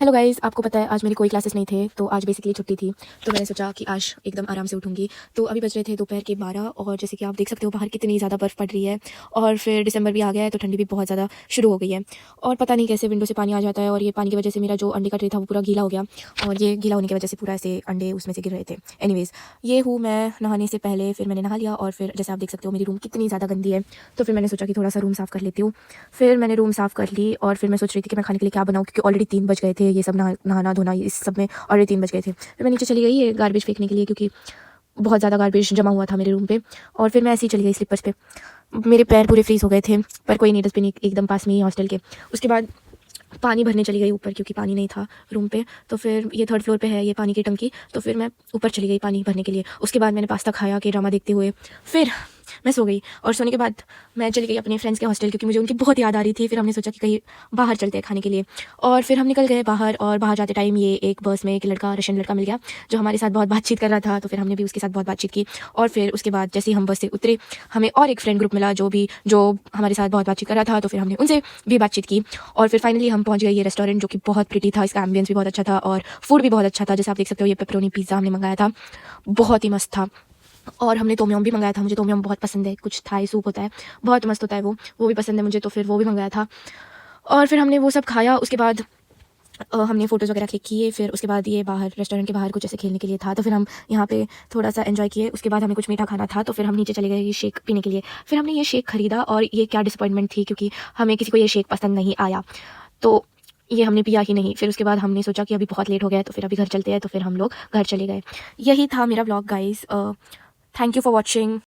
Hello guys, आपको पता है आज मेरी कोई क्लासेस नहीं थे, तो आज बेसिकली छुट्टी थी। तो मैंने सोचा कि आज एकदम आराम से उठूंगी। तो अभी बज रहे थे दोपहर के 12 और जैसे कि आप देख सकते हो बाहर कितनी ज़्यादा बर्फ़ पड़ रही है। और फिर दिसंबर भी आ गया है तो ठंडी भी बहुत ज़्यादा शुरू हो गई है। और पता नहीं कैसे विंडो से पानी आ जाता है और ये पानी की वजह से मेरा जो अंडे का ट्रे था वो पूरा गीला हो गया। और ये गीला होने की वजह से पूरा ऐसे अंडे उसमें से गिर रहे थे। एनीवेज़, ये हूँ मैं नहाने से पहले। फिर मैंने नहा लिया और फिर जैसे आप देख सकते हो मेरी रूम कितनी ज़्यादा गंदी है। तो फिर मैंने सोचा कि थोड़ा सा रूम साफ़ कर लेती हूँ। फिर मैंने रूम साफ़ कर ली और फिर मैं सोच रही थी कि मैं खाने के लिए क्या बनाऊँ, क्योंकि ऑलरेडी 3 बज गए थे। ये सब नहाना धोना इस सब में ऑलरेडी 3 बज गए थे। फिर मैं नीचे चली गई ये गार्बेज फेंकने के लिए, क्योंकि बहुत ज़्यादा गार्बेज जमा हुआ था मेरे रूम पे। और फिर मैं ऐसे ही चली गई स्लीपर्स पे। मेरे पैर पूरे फ्रीज़ हो गए थे, पर कोई नहीं, डस्टबिन एकदम पास में ही हॉस्टल के। उसके बाद पानी भरने चली गई ऊपर, क्योंकि पानी नहीं था रूम पे। तो फिर ये 3rd फ्लोर पे है ये पानी की टंकी। तो फिर मैं ऊपर चली गई पानी भरने के लिए। उसके बाद मैंने पास्ता खाया के ड्रामा देखते हुए। फिर मैं सो गई और सोने के बाद मैं चली गई अपने फ्रेंड्स के हॉस्टल, क्योंकि मुझे उनकी बहुत याद आ रही थी। फिर हमने सोचा कि कहीं बाहर चलते हैं खाने के लिए। और फिर हम निकल गए बाहर। और बाहर जाते टाइम ये एक बस में एक लड़का, रशियन लड़का मिल गया, जो हमारे साथ बहुत बातचीत कर रहा था। तो फिर हमने भी उसके साथ बहुत बातचीत की। और फिर उसके बाद जैसे ही हम बस से उतरे, हमें और एक फ्रेंड ग्रुप मिला जो हमारे साथ बहुत बातचीत कर रहा था। तो फिर हमने उनसे भी बातचीत की। और फिर फाइनली हम पहुंच गए ये रेस्टोरेंट, जो कि बहुत प्रिटी था। इसका एम्बियंस भी बहुत अच्छा था और फूड भी बहुत अच्छा था। जैसे आप देख सकते हो ये पेपरोनी पिज़्ज़ा हमने मंगाया था, बहुत ही मस्त था। और हमने टॉम यम भी मंगाया था। मुझे टॉम यम बहुत पसंद है, कुछ थाई सूप होता है, बहुत मस्त होता है वो भी पसंद है मुझे। तो फिर वो भी मंगाया था। और फिर हमने वो सब खाया। उसके बाद हमने फ़ोटोज़ वगैरह क्लिक किए। फिर उसके बाद ये बाहर रेस्टोरेंट के बाहर कुछ ऐसे खेलने के लिए था, तो फिर हम यहाँ पे थोड़ा सा एंजॉय किए। उसके बाद हमें कुछ मीठा खाना था, तो फिर हम नीचे चले गए ये शेक पीने के लिए। फिर हमने ये शेक खरीदा और ये क्या डिसअपॉइंटमेंट थी, क्योंकि हमें किसी को ये शेक पसंद नहीं आया। तो ये हमने पिया ही नहीं। फिर उसके बाद हमने सोचा कि अभी बहुत लेट हो गया है, तो फिर अभी घर चलते हैं। तो फिर हम लोग घर चले गए। यही था मेरा vlog guys. Thank you for watching.